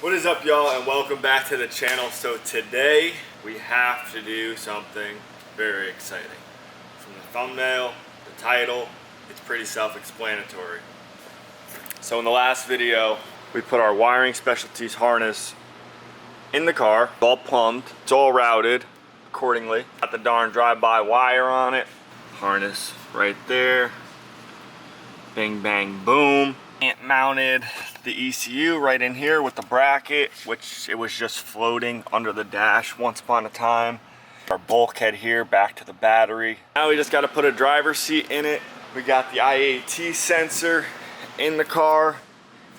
What is up, y'all, and welcome back to the channel. So today we have to do something very exciting. From the thumbnail, the title, it's pretty self-explanatory. So in the last video, we put our wiring specialties harness in the car, all pumped, it's all routed accordingly. Got the darn drive-by wire on it, harness right there, bing bang boom. Mounted the ECU right in here with the bracket, which it was just floating under the dash once upon a time. Our bulkhead here back to the battery. Now we just got to put a driver's seat in it. We got the IAT sensor in the car.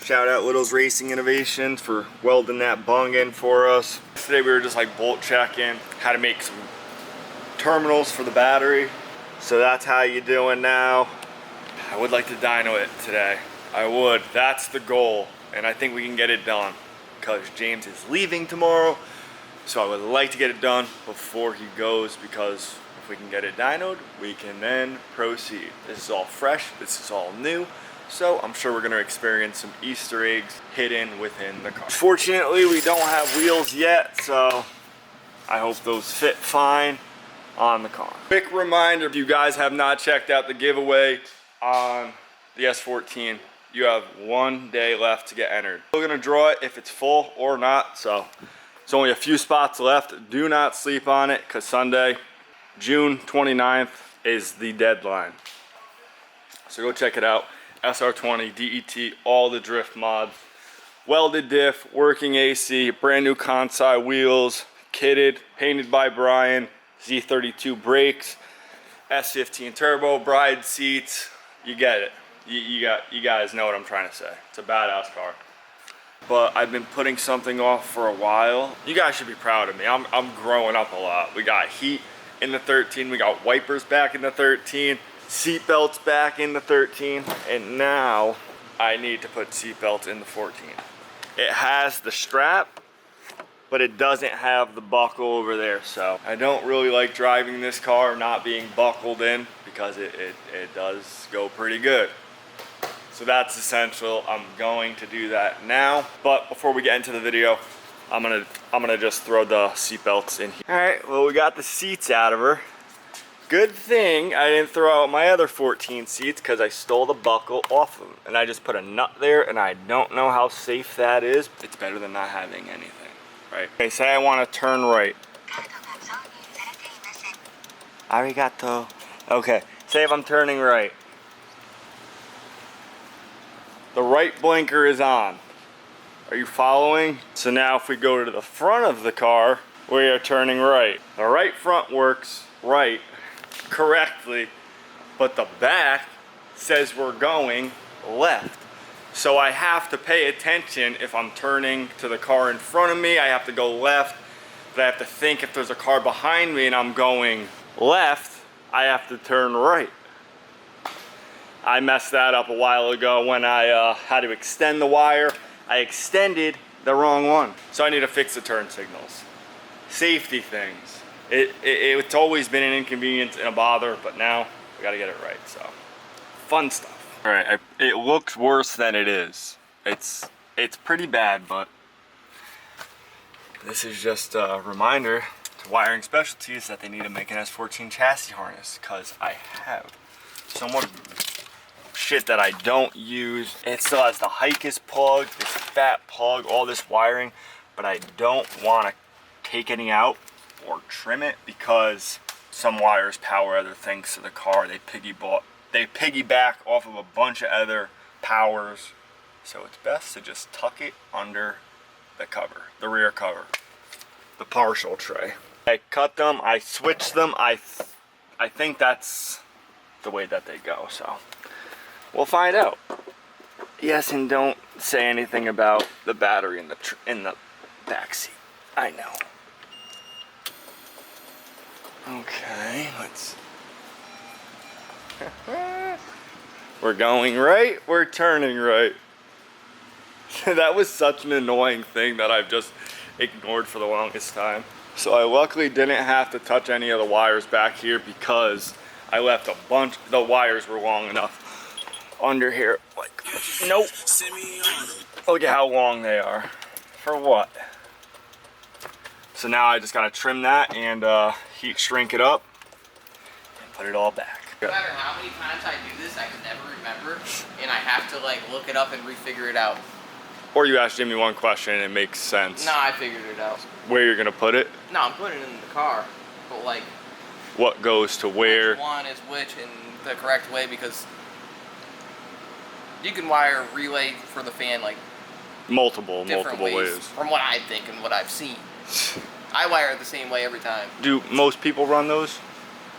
Shout out Little's Racing Innovations for welding that bung in for us. Today we were just like bolt checking how to make some terminals for the battery. So that's how you doing now. I would like to dyno it today. I would. That's the goal, and I think we can get it done because James is leaving tomorrow, so I would like to get it done before he goes, because if we can get it dynoed, we can then proceed. This is all fresh, this is all new, so I'm sure we're going to experience some Easter eggs hidden within the car. Fortunately, we don't have wheels yet, so I hope those fit fine on the car. Quick reminder, if you guys have not checked out the giveaway on the S13, you have 1 day left to get entered. We're gonna draw it if it's full or not, so it's only a few spots left. Do not sleep on it, because Sunday, June 29th is the deadline. So go check it out. SR20, DET, all the drift mods. Welded diff, working AC, brand new Kansai wheels, kitted, painted by Brian, Z32 brakes, S15 turbo, bride seats, you get it. You guys know what I'm trying to say. It's a badass car. But I've been putting something off for a while. You guys should be proud of me. I'm growing up a lot. We got heat in the 13. We got wipers back in the 13. Seat belts back in the 13. And now I need to put seat belts in the 14. It has the strap, but it doesn't have the buckle over there. So I don't really like driving this car not being buckled in, because it does go pretty good. So that's essential. I'm going to do that now. But before we get into the video, I'm gonna just throw the seat belts in here. All right, well, we got the seats out of her. Good thing I didn't throw out my other 14 seats, because I stole the buckle off of them. And I just put a nut there, and I don't know how safe that is. It's better than not having anything, right? Okay, say I want to turn right. Arigato. Okay, say if I'm turning right. The right blinker is on. Are you following? So now if we go to the front of the car, we are turning right. The right front works right correctly, but the back says we're going left. So I have to pay attention. If I'm turning to the car in front of me, I have to go left. But I have to think, if there's a car behind me and I'm going left, I have to turn right. I messed that up a while ago when I had to extend the wire. I extended the wrong one. So I need to fix the turn signals. Safety things. It's always been an inconvenience and a bother, but now we gotta get it right, so. Fun stuff. All right, it looks worse than it is. It's pretty bad, but this is just a reminder to wiring specialties that they need to make an S14 chassis harness, because I have so much shit that I don't use. It still has the Hikes plug, this fat plug, all this wiring, but I don't want to take any out or trim it, because some wires power other things to the car. They piggyback off of a bunch of other powers, so it's best to just tuck it under the cover, the rear cover, the partial tray. I cut them, I switched them. I think that's the way that they go, so we'll find out. Yes, and don't say anything about the battery in the back seat. I know. Okay, let's. We're going right, we're turning right. That was such an annoying thing that I've just ignored for the longest time. So I luckily didn't have to touch any of the wires back here, because I left a bunch. The wires were long enough under here. Like, nope. Look at how long they are. For what? So now I just gotta trim that and heat shrink it up and put it all back. No matter how many times I do this, I can never remember, and I have to like look it up and refigure it out. Or you ask Jimmy one question and it makes sense. No, I figured it out. Where you're gonna put it? No, I'm putting it in the car, but like what goes to where? Which one is which in the correct way, because you can wire a relay for the fan like multiple ways. From what I think and what I've seen. I wire it the same way every time. Do most people run those?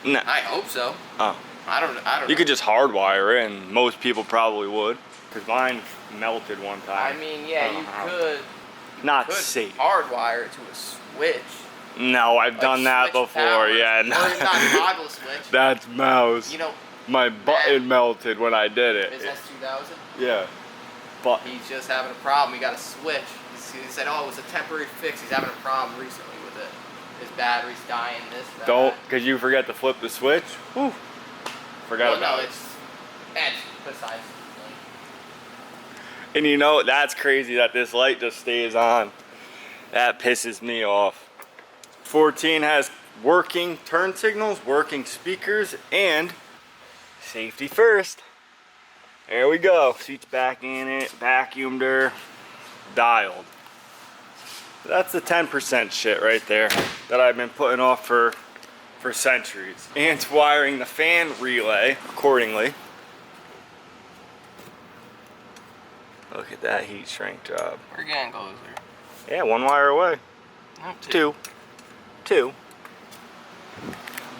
No. I hope so. Oh. I don't know. You could just hardwire it, and most people probably would. Because mine melted one time. I mean, yeah, you could. Not safe. Hardwire it to a switch. No, I've done that before. Power. Yeah, no. Or not toggle switch. That's mouse. You know. My button melted when I did it. Is S2000? Yeah. But he's just having a problem. He got a switch. He said, "Oh, it was a temporary fix." He's having a problem recently with it. His battery's dying. This. That. Don't, because you forget to flip the switch. Whew. Forgot about it. It's besides. And you know, that's crazy that this light just stays on. That pisses me off. 14 has working turn signals, working speakers, and safety first. There we go. Seats back in it, vacuumed her, dialed. That's the 10% shit right there that I've been putting off for centuries. And wiring the fan relay accordingly. Look at that heat shrink job. We're getting closer. Yeah, one wire away. No, two.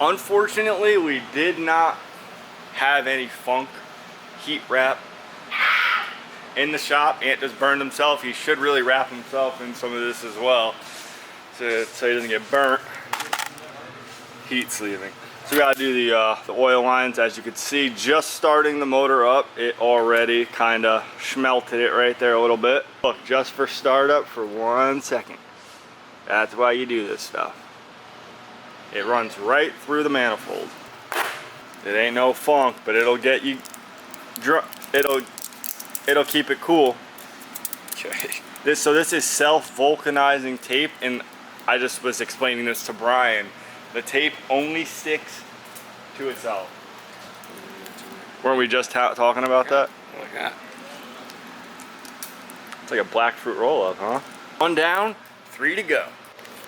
Unfortunately, we did not have any funk heat wrap in the shop. Ant just burned himself. He should really wrap himself in some of this as well, so he doesn't get burnt. Heat sleeving. So we gotta do the oil lines. As you can see, just starting the motor up, it already kind of schmelted it right there a little bit. Look, just for startup for 1 second. That's why you do this stuff. It runs right through the manifold. It ain't no funk, but it'll get you. It'll keep it cool. Okay. This is self-vulcanizing tape, and I just was explaining this to Brian. The tape only sticks to itself. Weren't we just talking about that? Like that. It's like a black fruit roll-up, huh? 1 down, 3 to go.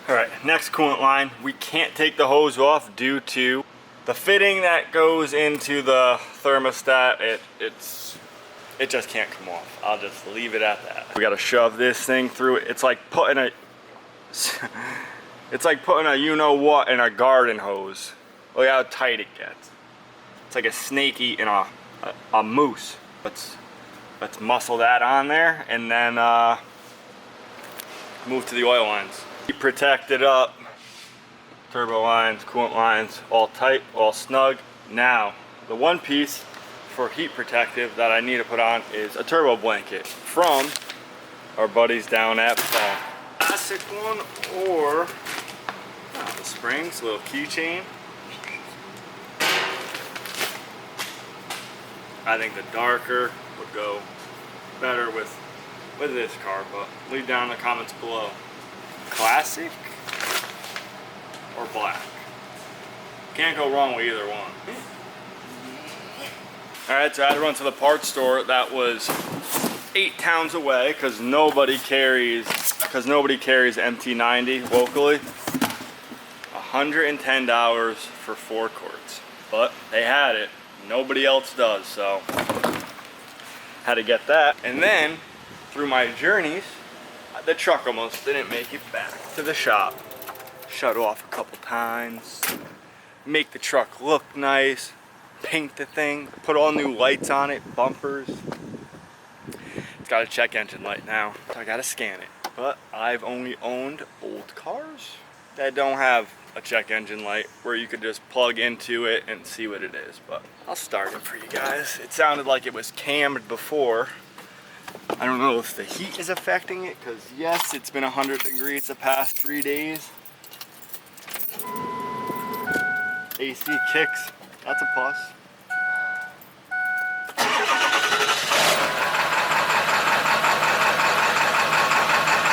All right, next coolant line. We can't take the hose off due to the fitting that goes into the thermostat. It just can't come off. I'll just leave it at that. We gotta shove this thing through it. It's like putting a you-know-what in a garden hose. Look how tight it gets. It's like a snake eating a moose. Let's muscle that on there and then move to the oil lines. Keep protected up. Turbo lines, coolant lines, all tight, all snug. Now, the one piece for heat protective that I need to put on is a turbo blanket from our buddies down at Fall. Classic one or the springs, little keychain. I think the darker would go better with this car, but leave down in the comments below. Classic or black. Can't go wrong with either one. Alright, so I had to run to the parts store that was 8 towns away because nobody carries MT90 locally. $110 for 4 quarts. But they had it. Nobody else does, so had to get that. And then through my journeys, the truck almost didn't make it back to the shop. Shut off a couple times, make the truck look nice, paint the thing, put all new lights on it, bumpers. It's got a check engine light now, so I gotta scan it. But I've only owned old cars that don't have a check engine light where you could just plug into it and see what it is. But I'll start it for you guys. It sounded like it was cammed before. I don't know if the heat is affecting it, because yes, it's been 100 degrees the past 3 days. AC kicks, that's a plus.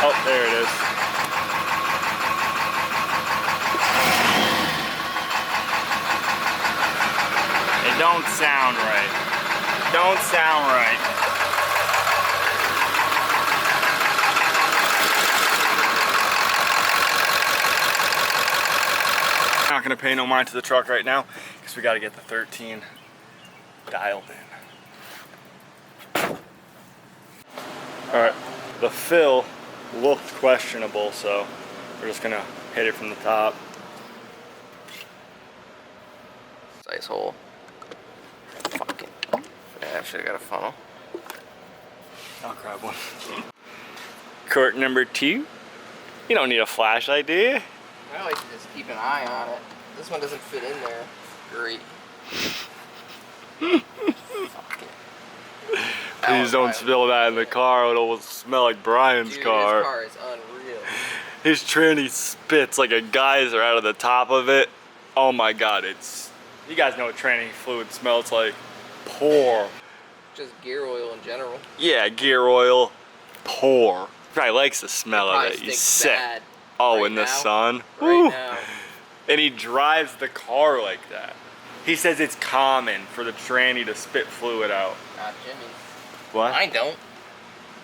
Oh, there this. It don't sound right. Don't sound right. Not gonna pay no mind to the truck right now because we gotta get the 13 dialed in. Alright, the fill looked questionable, so we're just gonna hit it from the top. Nice hole. Fucking. Yeah, I should've got a funnel. I'll grab one. Quart number 2. You don't need a flashlight, do you? I like to just keep an eye on it. This one doesn't fit in there. Great. Please don't spill that in the car, it'll smell like Brian's car. His car is unreal. His tranny spits like a geyser out of the top of it. Oh my god, it's... You guys know what tranny fluid smells like. Poor. Just gear oil in general. Yeah, gear oil. Poor. Probably likes the smell of it. He's sick. Bad. Oh, Right in the now? sun? Right Woo. now. And he drives the car like that. He says it's common for the tranny to spit fluid out. Not Jimmy's. What? I don't.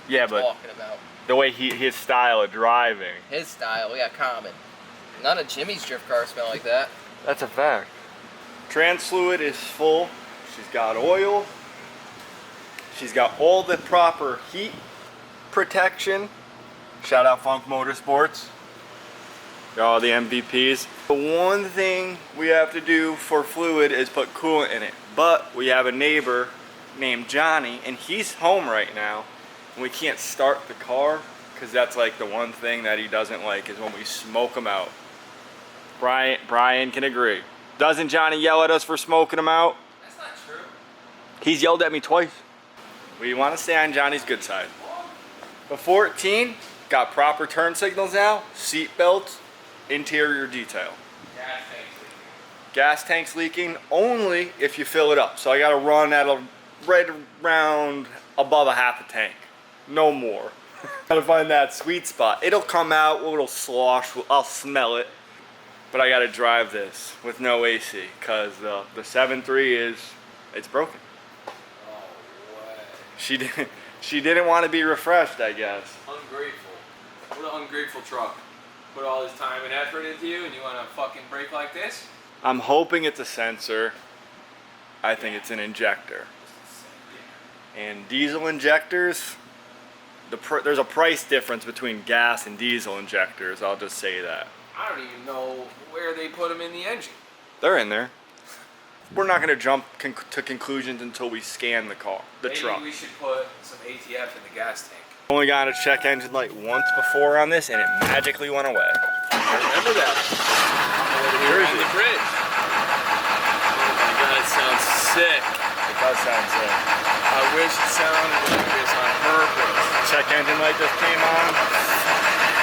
Yeah, but Talking about the way his style of driving. his style, yeah, common. None of Jimmy's drift cars smell like that. That's a fact. Trans fluid is full. She's got oil. She's got all the proper heat protection. Shout out Funk Motorsports. Got all the MVPs. The one thing we have to do for fluid is put coolant in it. But we have a neighbor named Johnny, and he's home right now. And we can't start the car because that's like the one thing that he doesn't like is when we smoke him out. Brian can agree. Doesn't Johnny yell at us for smoking him out? That's not true. He's yelled at me twice. We want to stay on Johnny's good side. The 14 got proper turn signals now, seat belts, interior detail. Gas tank's leaking. Gas tank's leaking only if you fill it up. So I got to run at a right around above a half a tank. No more. Gotta find that sweet spot. It'll come out, it'll slosh, I'll smell it. But I gotta drive this with no AC because the 7.3 it's broken. Oh, way. She didn't want to be refreshed, I guess. Ungrateful. What an ungrateful truck. Put all this time and effort into you and you want to fucking break like this? I'm hoping it's a sensor. I think it's an injector. And diesel injectors, there's a price difference between gas and diesel injectors, I'll just say that. I don't even know where they put them in the engine. They're in there. We're not going to jump to conclusions until we scan the car, the truck. Maybe we should put some ATF in the gas tank. Only got a check engine light once before on this and it magically went away. Remember that? Where is On it? the bridge. Oh my god, it sounds sick. It does sound sick. I wish it sounded like this on purpose. Check engine light just came on.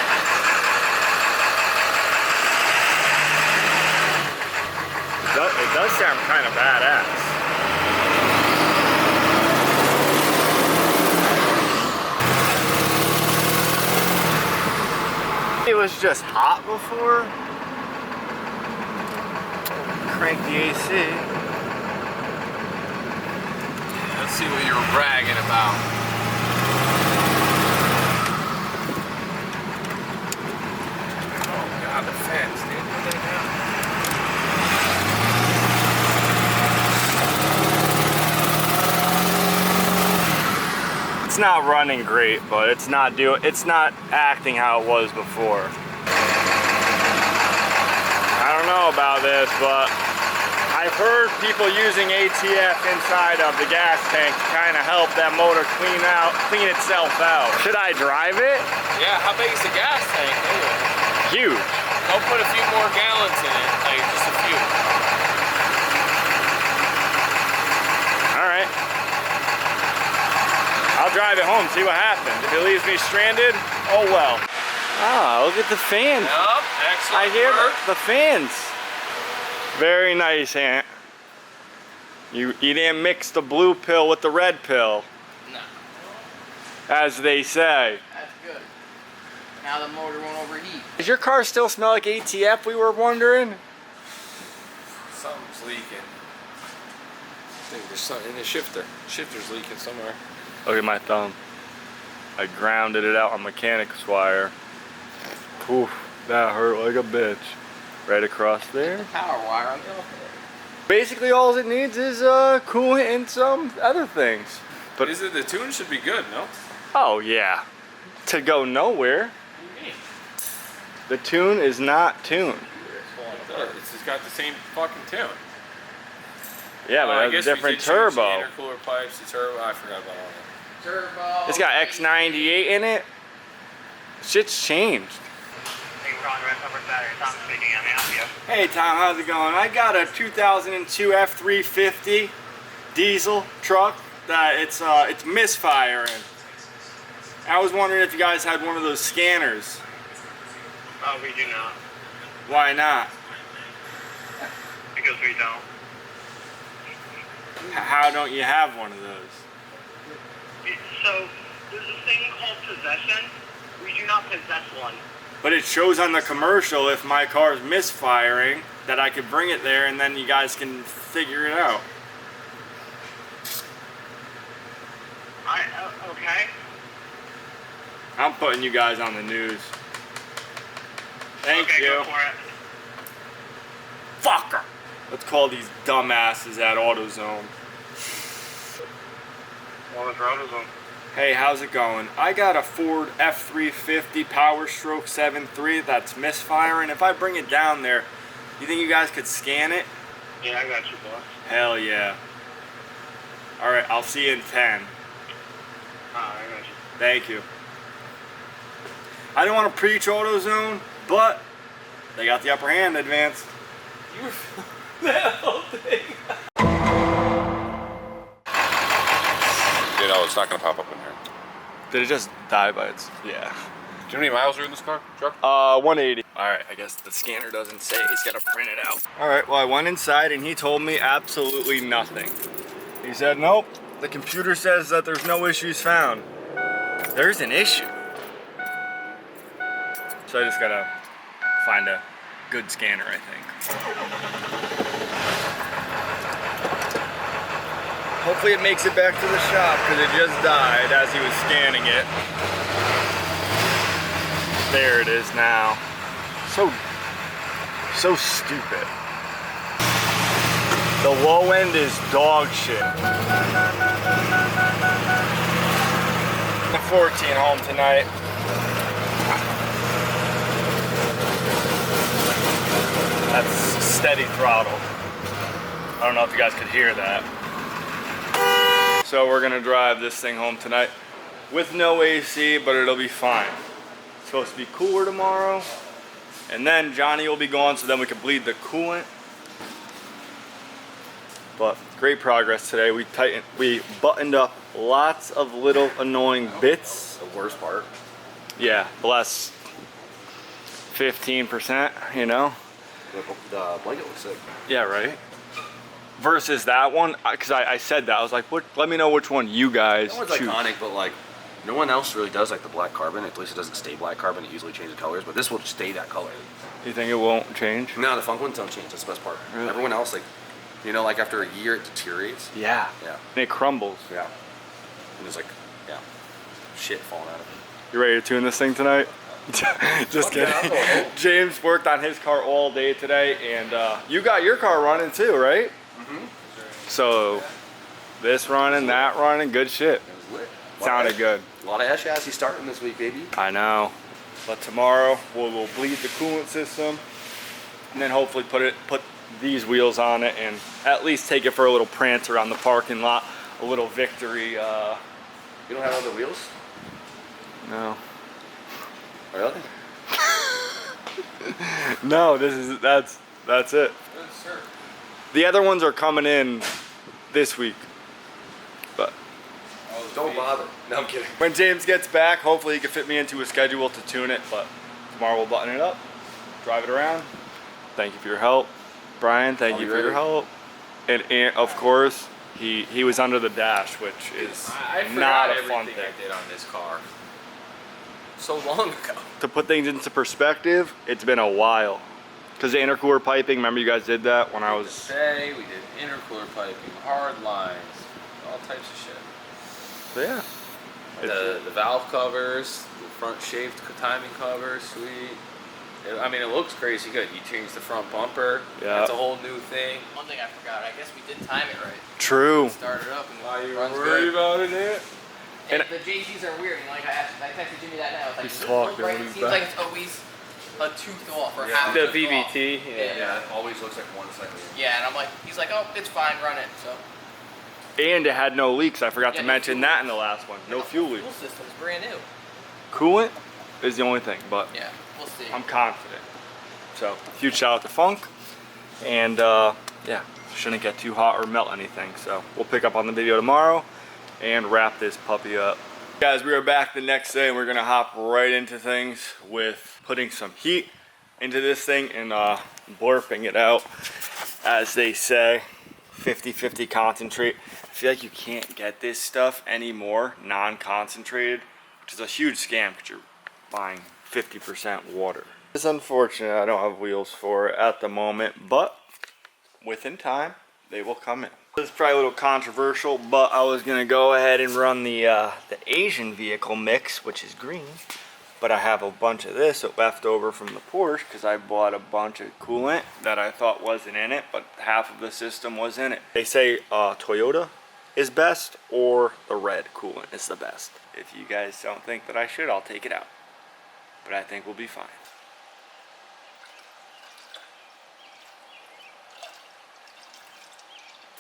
It does sound kind of badass. It was just hot before. Crank the AC. Let's see what you're bragging about. Oh god, the fence, dude. Put that down. It's not running great, but it's not acting how it was before. I don't know about this, but I've heard people using ATF inside of the gas tank to kind of help that motor clean itself out. Should I drive it? Yeah, how big is the gas tank anyway? Huge. I'll put a few more gallons in it, like just a few. All right. I'll drive it home, see what happens. If it leaves me stranded, oh well. Ah, look at the fans. Yup, excellent I hear work. the fans. Very nice, Aunt. You didn't mix the blue pill with the red pill, No. as they say. That's good. Now the motor won't overheat. Does your car still smell like ATF, we were wondering? Something's leaking. I think there's something in the shifter. Shifter's leaking somewhere. Look at my thumb. I grounded it out on mechanic's wire. Oof, that hurt like a bitch. Right across there. Power wire on the alternator. Basically all it needs is coolant and some other things. But Is it the tune should be good, no? oh yeah. To go nowhere. What do you mean? The tune is not tuned. It's got the same fucking tune. Yeah, but I it has guess a different we did change turbo. The intercooler pipes, the turbo. I forgot about all that. Turbo. It's got X98 in it. Shit's changed. Thank you for calling the rest number Saturday. Tom speaking. How may I help you? Hey Tom, how's it going? I got a 2002 F350 diesel truck that it's misfiring. I was wondering if you guys had one of those scanners. Oh, we do not. Why not? Because we don't. How don't you have one of those? So, there's a thing called possession. We do not possess one. But it shows on the commercial if my car's misfiring that I could bring it there and then you guys can figure it out. Okay. I'm putting you guys on the news. Thank okay, you. go for it. Fucker! Let's call these dumbasses at AutoZone. Well, it's AutoZone. Hey, how's it going? I got a Ford F350 Power Stroke 7.3 that's misfiring. If I bring it down there, you think you guys could scan it? Yeah, I got you, boss. Hell yeah. Alright, I'll see you in 10. I got you. Thank you. I don't want to preach AutoZone, but they got the upper hand, Advance. You were that whole thing. You know, it's not gonna pop up in here. Did it just die by its... Yeah. Do you know how many miles are in this truck? 180. Alright, I guess the scanner doesn't say. He's got to print it out. Alright, well I went inside and he told me absolutely nothing. He said, nope, the computer says that there's no issues found. There's an issue. So I just gotta find a good scanner, I think. Hopefully it makes it back to the shop because it just died as he was scanning it. There it is now. So stupid. The low end is dog shit. The 14 home tonight. That's steady throttle. I don't know if you guys could hear that. So we're gonna drive this thing home tonight with no AC, but it'll be fine. It's supposed to be cooler tomorrow. And then Johnny will be gone, so then we can bleed the coolant. But great progress today. We buttoned up lots of little annoying bits. The worst part. Yeah, the last 15%, you know? The blanket looks sick. Yeah, right? Versus that one, because I said that. I was like, let me know which one you guys That one's choose. iconic, but like, no one else really does like the black carbon. At least it doesn't stay black carbon. It usually changes colors, but this will stay that color. You think it won't change? No, the funk ones don't change. That's the best part. Really? Everyone else, like, you know, like after a year, it deteriorates. Yeah. Yeah. And it crumbles. Yeah. And there's like, yeah, shit falling out of it. You ready to tune this thing tonight? Just kidding. Yeah, James worked on his car all day today, and you got your car running too, right? Mm-hmm. So this running, that running, good shit. It was lit. Sounded good. A lot of S chassis starting this week, baby. I know. But tomorrow we'll bleed the coolant system, and then hopefully put these wheels on it, and at least take it for a little prance around the parking lot, a little victory. You don't have other wheels? No. Really? No, that's it. Good, sir. The other ones are coming in this week. But Don't bother. No, I'm kidding. when James gets back, hopefully he can fit me into a schedule to tune it. But tomorrow we'll button it up, drive it around. Thank you for your help. Brian, thank you for your help. And of course, he was under the dash, which is I not forgot a fun everything thing. I did on this car. so long ago. To put things into perspective, it's been a while. Because the intercooler piping, remember you guys did that when I was... Say we did intercooler piping, hard lines, all types of shit. So yeah. The valve covers, the front shaped timing covers, sweet. I mean, it looks crazy good. You change the front bumper. Yeah. That's a whole new thing. One thing I forgot, I guess we did time it right. True. Start it up and Why you runs worried good. about it? And the JCs are weird. You know, like I texted Jimmy that now. It's like, He's does this talking look right? when It he's seems back. like it's always a tooth off or Yeah. half The a tooth off. VVT, Yeah. It always looks like one second. Yeah, and I'm like, he's like, oh, it's fine, run it. So. And it had no leaks. I forgot Yeah, to no mention fuel that in the last one. No fuel leaks. Fuel system's brand new. Coolant is the only thing, but Yeah, we'll see. I'm confident. So, huge shout out to Funk. And yeah, shouldn't get too hot or melt anything. So, we'll pick up on the video tomorrow and wrap this puppy up. Guys, we are back the next day and we're gonna hop right into things with putting some heat into this thing and blurping it out, as they say. 50-50 concentrate. I feel like you can't get this stuff anymore non-concentrated, which is a huge scam because you're buying 50% water. It's unfortunate I don't have wheels for it at the moment, but within time they will come in. This is probably a little controversial, but I was gonna go ahead and run the Asian vehicle mix, which is green. But I have a bunch of this left over from the Porsche because I bought a bunch of coolant that I thought wasn't in it, but half of the system was in it. They say Toyota is best or the red coolant is the best. If you guys don't think that I should, I'll take it out. But I think we'll be fine.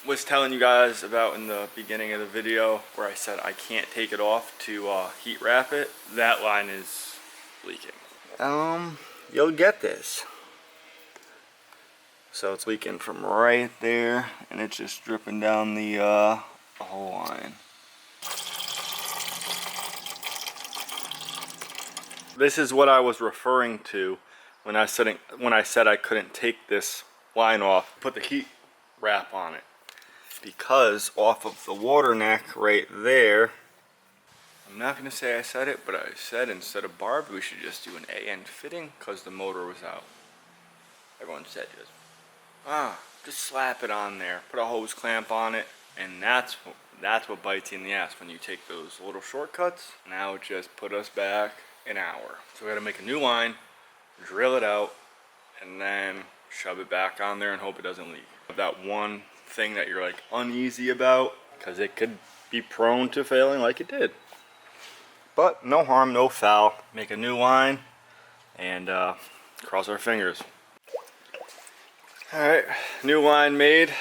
Was telling you guys about in the beginning of the video where I said I can't take it off to heat wrap it. That line is leaking. You'll get this. So it's leaking from right there and it's just dripping down the whole line. This is what I was referring to when I said I couldn't take this line off. Put the heat wrap on it. Because off of the water neck right there, I'm not going to say I said it, but I said instead of barb, we should just do an A-end fitting because the motor was out. Everyone said just slap it on there, put a hose clamp on it, and that's what bites you in the ass when you take those little shortcuts. Now it just put us back an hour. So we got to make a new line, drill it out, and then shove it back on there and hope it doesn't leak. That one thing that you're like uneasy about because it could be prone to failing like it did, but no harm, no foul. Make a new line and cross our fingers. All right, new line made.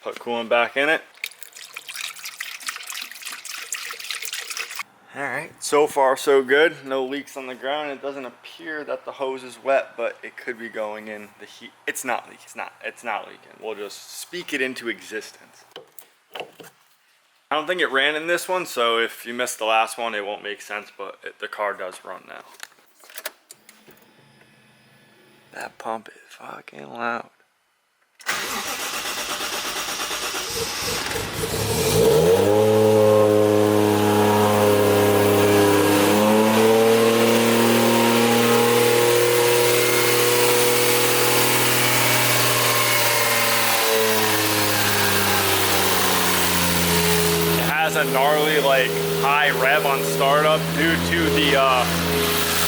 Put coolant back in it. All right, so far so good. No leaks on the ground. It doesn't appear that the hose is wet, but it could be going in the heat. It's not leaking. It's not leaking. We'll just speak it into existence. I don't think it ran in this one, so if you missed the last one, it won't make sense, but the car does run now. That pump is fucking loud. A gnarly like high rev on startup due to the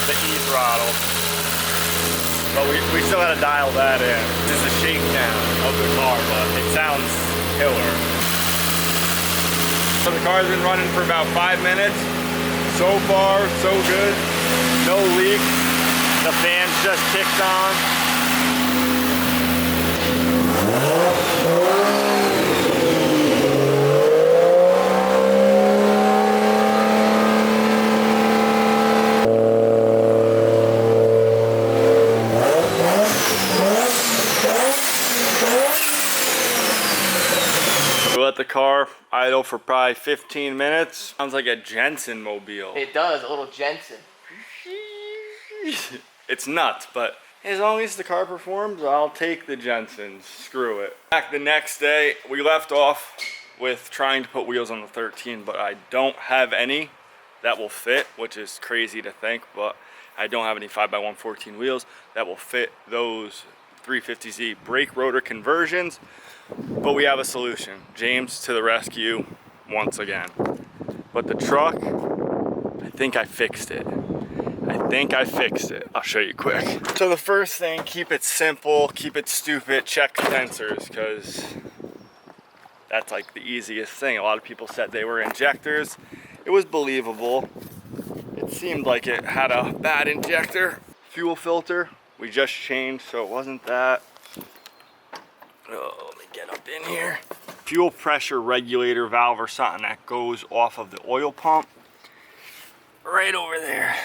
e-throttle, but we still got to dial that in. This is a shakedown of the car, but it sounds killer. So the car's been running for about 5 minutes. So far so good, no leaks. The fan's just kicked on. Let the car idle for probably 15 minutes. Sounds like a Jensen mobile. It does, a little Jensen. It's nuts, but as long as the car performs, I'll take the Jensens. Screw it. Back the next day, we left off with trying to put wheels on the 13, but I don't have any that will fit, which is crazy to think, but I don't have any 5x114 wheels that will fit those 350Z brake rotor conversions, but we have a solution. James to the rescue once again. But the truck, I think I fixed it. I'll show you quick. So the first thing, keep it simple, keep it stupid, check sensors, because that's like the easiest thing. A lot of people said they were injectors. It was believable. It seemed like it had a bad injector. Fuel filter, we just changed, so it wasn't that. Oh, let me get up in here. Fuel pressure regulator valve or something that goes off of the oil pump. Right over there.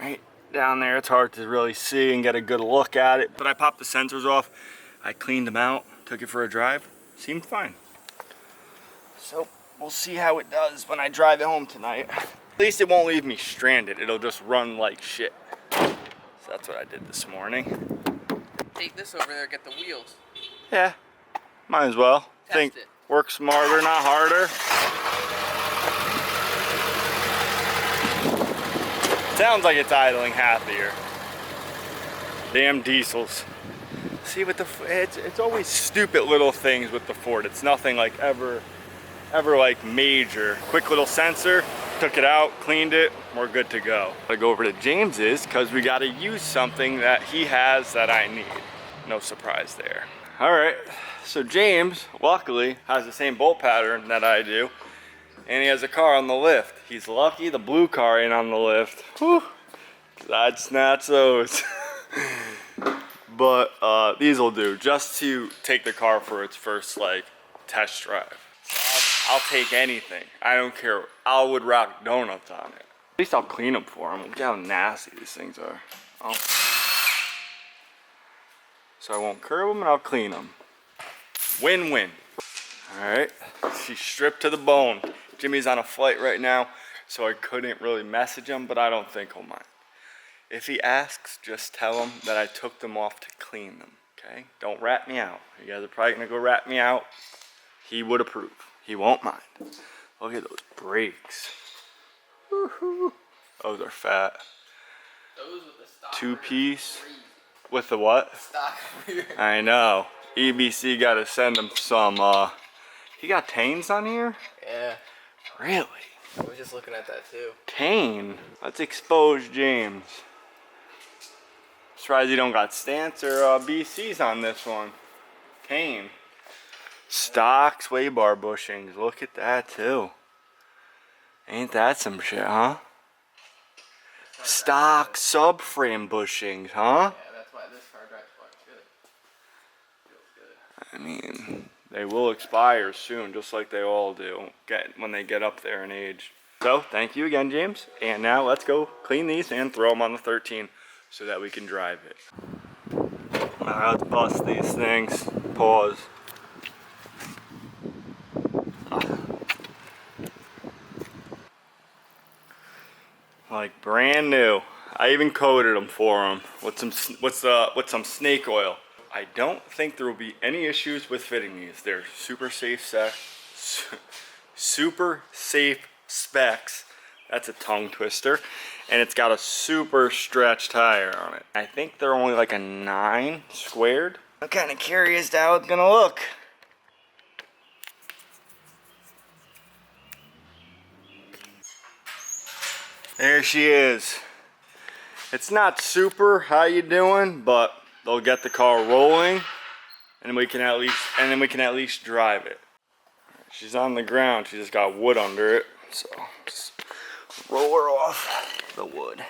Right down there. It's hard to really see and get a good look at it. But I popped the sensors off. I cleaned them out, took it for a drive. Seemed fine. So we'll see how it does when I drive it home tonight. At least it won't leave me stranded. It'll just run like shit. So that's what I did this morning. Take this over there, get the wheels. Yeah, might as well. Test it. Work smarter, not harder. Sounds like it's idling happier. Damn diesels. See, with the it's always stupid little things with the Ford. It's nothing like ever like major. Quick little sensor, took it out, cleaned it, we're good to go. I go over to James's because we got to use something that he has that I need. No surprise there. All right, so James luckily has the same bolt pattern that I do, and he has a car on the lift. He's lucky the blue car ain't on the lift. Whew, 'cause I'd snatch those. But these will do, just to take the car for its first like test drive. So I'll take anything. I don't care. I would rock donuts on it. At least I'll clean them for him. Look how nasty these things are. So I won't curb them and I'll clean them. Win-win. All right, she's stripped to the bone. Jimmy's on a flight right now, so I couldn't really message him, but I don't think he'll mind. If he asks, just tell him that I took them off to clean them, okay? Don't rat me out. You guys are probably gonna go rat me out. He would approve. He won't mind. Look at those brakes. Woohoo. Those are fat. Those with the stock. Two-piece. With the what? Stock. I know. EBC gotta send him some, he got Tanes on here? Yeah. Really? I was just looking at that too. Tane? Let's expose James. Surprised he don't got Stance or BCs on this one. Tane. Stock sway bar bushings. Look at that too. Ain't that some shit, huh? Stock subframe bushings, huh? Yeah, that's why this car drives quite good. Feels good. I mean, they will expire soon, just like they all do, when they get up there in age. So, thank you again, James. And now let's go clean these and throw them on the 13 so that we can drive it. Alright, let's bust these things. Pause. Like brand new. I even coated them for them with some snake oil. I don't think there will be any issues with fitting these. They're super safe specs. That's a tongue twister. And it's got a super stretch tire on it. I think they're only like a 9 squared. I'm kind of curious how it's gonna look. There she is. It's not super how you doing, but they'll get the car rolling, and we can at least drive it. She's on the ground. She just got wood under it, so just roll her off the wood.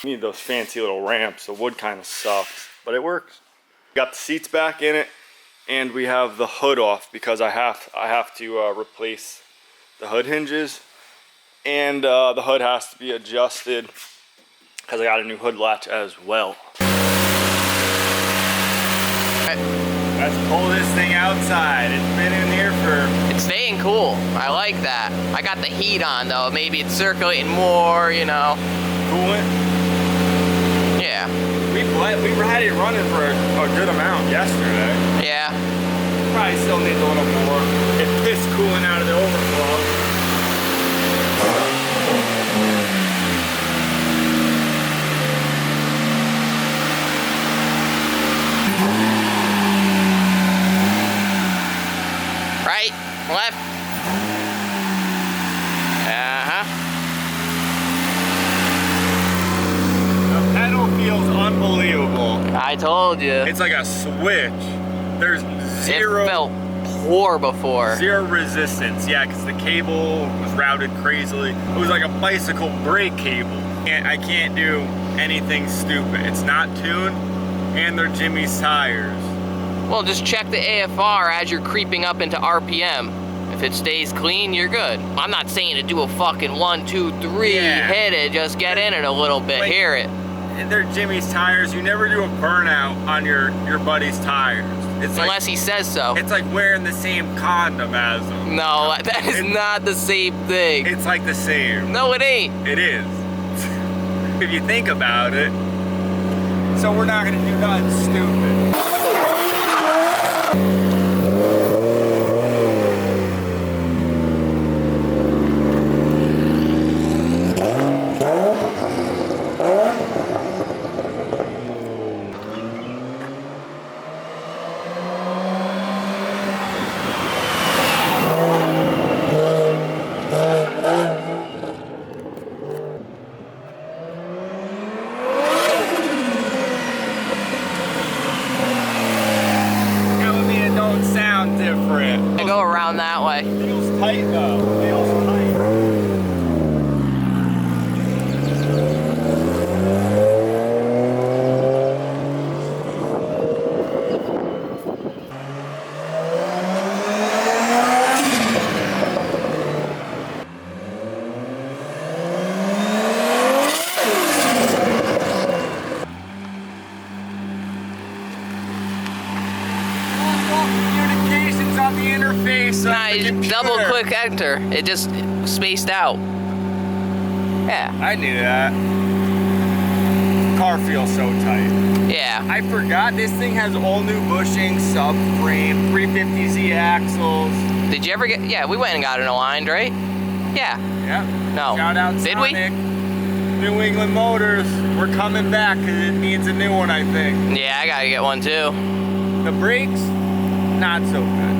Need those fancy little ramps. The wood kind of sucks, but it works. Got the seats back in it, and we have the hood off because I have to replace the hood hinges, and the hood has to be adjusted because I got a new hood latch as well. Let's pull this thing outside. It's been in here for... It's staying cool. I like that. I got the heat on though. Maybe it's circulating more, you know. Coolant? Yeah. We had it running for a good amount yesterday. Yeah. Probably still needs a little more. It pissed coolant out of the overflow. Right, left. The pedal feels unbelievable. I told you. It's like a switch. There's zero. It felt poor before. Zero resistance, yeah, because the cable was routed crazily. It was like a bicycle brake cable. I can't do anything stupid. It's not tuned, and they're Jimmy's tires. Well, just check the AFR as you're creeping up into RPM. If it stays clean, you're good. I'm not saying to do a fucking 1, 2, 3, Yeah. hit it, just get in it a little bit, Like- hear it. And they're Jimmy's tires. You never do a burnout on your buddy's tires. It's like, Unless he says so. it's like wearing the same condom as them. No, that is not the same thing. It's like the same. No, it ain't. It is. If you think about it. So we're not gonna do nothing stupid. Different. I go around that way. Feels tight though. Feels tight. Communications on the interface. Nah, you just double click enter. It just spaced out. Yeah. I knew that. Car feels so tight. Yeah. I forgot this thing has all new bushing, subframe, 350Z axles. Did you ever get? Yeah, we went and got it aligned, right? Yeah. Yeah. No. Shout out Did we? Sonic. New England Motors. We're coming back because it needs a new one, I think. Yeah, I gotta get one too. The brakes, not so good.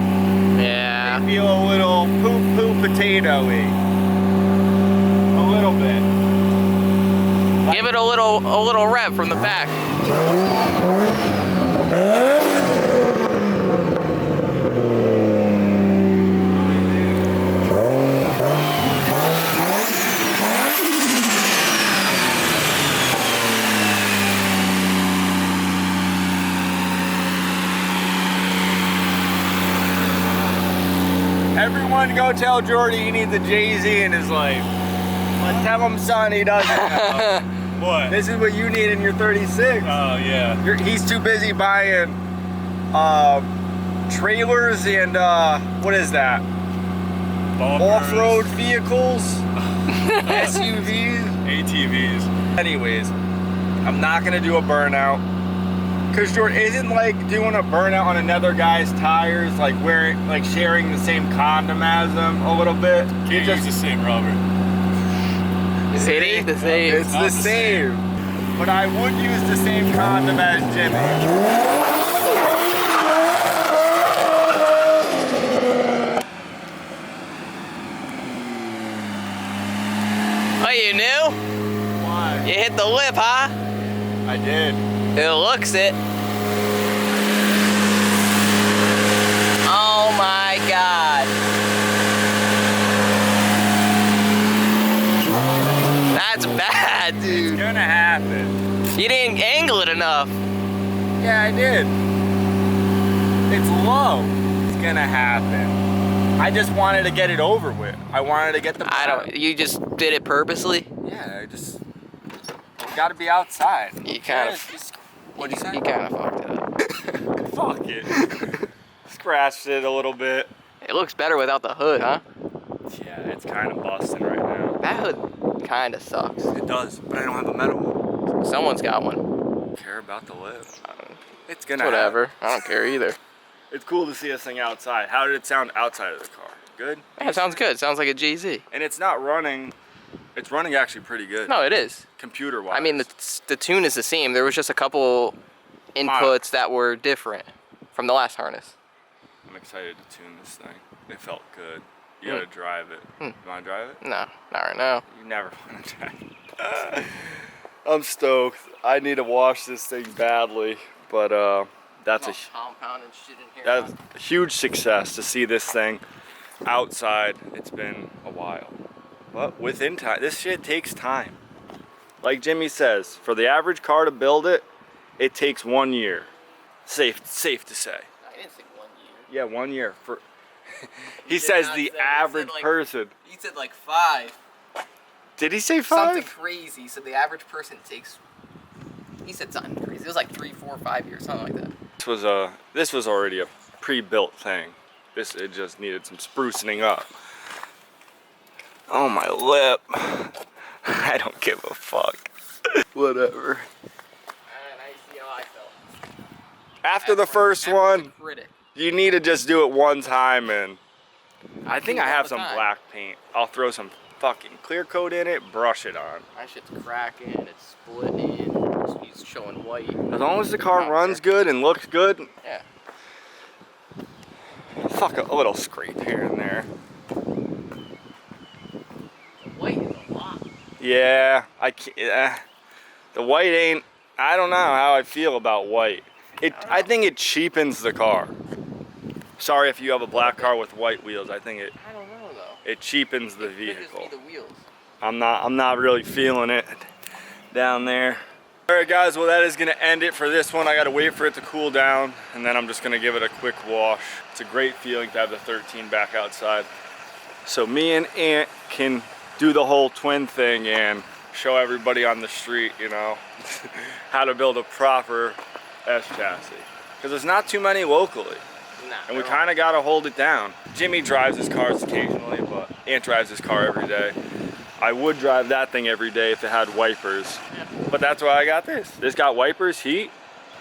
Yeah. They feel a little poop potato-y. A little bit. Give it a little rev from the back. Everyone go tell Jordy he needs a Jay-Z in his life. But tell him, son, he doesn't have. What? This is what you need in your 36. Oh, yeah. He's too busy buying trailers and what is that? Bumpers, Off-road vehicles, SUVs. ATVs. Anyways, I'm not gonna do a burnout. Cause Jordan isn't like doing a burnout on another guy's tires, like wearing, like sharing the same condom as them a little bit. Can't use the same rubber. It ain't the same. It's the same. But I would use the same condom as Jimmy. Oh, you knew? Why? You hit the lip, huh? I did. It looks it. Oh my God. That's bad, dude. It's gonna happen. You didn't angle it enough. Yeah, I did. It's low. It's gonna happen. I just wanted to get it over with. I wanted to get the. You just did it purposely? Yeah, I just gotta be outside. You kind of. What'd you say? You kind of fucked it up. Fuck it. Scratched it a little bit. It looks better without the hood, huh? Yeah, it's kind of busting right now. That hood kind of sucks. It does, but I don't have a metal one. Someone's got one. I don't care about the lip. It's gonna Whatever. I don't care either. It's cool to see this thing outside. How did it sound outside of the car? Good? Yeah, it sounds good. Sounds like a JZ. And it's not running. It's running actually pretty good. No, it is. Computer-wise. I mean, the tune is the same. There was just a couple inputs that were different from the last harness. I'm excited to tune this thing. It felt good. You gotta drive it. You wanna drive it? No, not right now. You never wanna drive it. I'm stoked. I need to wash this thing badly, but that's compound and shit in here. that's a huge success to see this thing outside. It's been a while, but within time, this shit takes time. Like Jimmy says, for the average car to build it, it takes 1 year. Safe to say. I didn't say 1 year. Yeah, 1 year for. He says the average person. He said like 5. Did he say 5? Something crazy. So the average person takes. He said something crazy. It was like 3, 4, 5 years, something like that. This was already a pre-built thing. It just needed some sprucing up. Oh, my lip. I don't give a fuck. Whatever. And I see how I felt. After the first one, Critic. you need to just do it one time, and I think I have all the some time. black paint. I'll throw some fucking clear coat in it, brush it on. My shit's cracking. It's splitting. He's showing white. As long as the car runs good and looks good, Yeah. fuck a little scrape here and there. White is a lot. Yeah, I can't. The white ain't. I don't know how I feel about white. I think it cheapens the car. Sorry if you have a black car with white wheels. I think it I don't know though. it cheapens the Could just vehicle. be the wheels. I'm not really feeling it down there. All right, guys. Well, that is gonna end it for this one. I gotta wait for it to cool down, and then I'm just gonna give it a quick wash. It's a great feeling to have the 13 back outside. So me and Ant can do the whole twin thing and show everybody on the street, you know, how to build a proper S chassis. Because there's not too many locally. Nah, And we kind of got to hold it down. Jimmy drives his cars occasionally, but Ant drives his car every day. I would drive that thing every day if it had wipers. But that's why I got this. This got wipers, heat.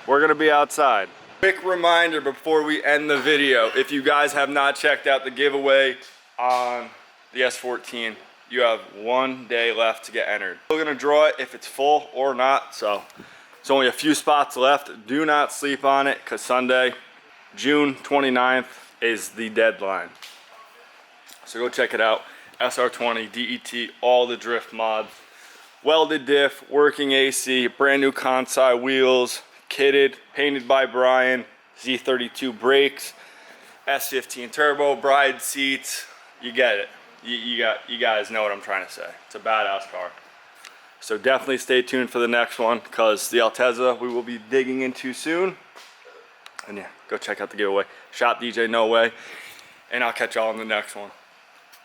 We're going to be outside. Quick reminder before we end the video. If you guys have not checked out the giveaway on the S14, you have 1 day left to get entered. We're going to draw it if it's full or not. So it's only a few spots left. Do not sleep on it because Sunday, June 29th is the deadline. So go check it out. SR20, DET, all the drift mods. Welded diff, working AC, brand new Kansai wheels, kitted, painted by Brian, Z32 brakes, S15 turbo, bride seats. You get it. You guys know what I'm trying to say. It's a badass car. So definitely stay tuned for the next one because the Altezza we will be digging into soon. And yeah, go check out the giveaway. Shop DJ No Way. And I'll catch y'all in the next one.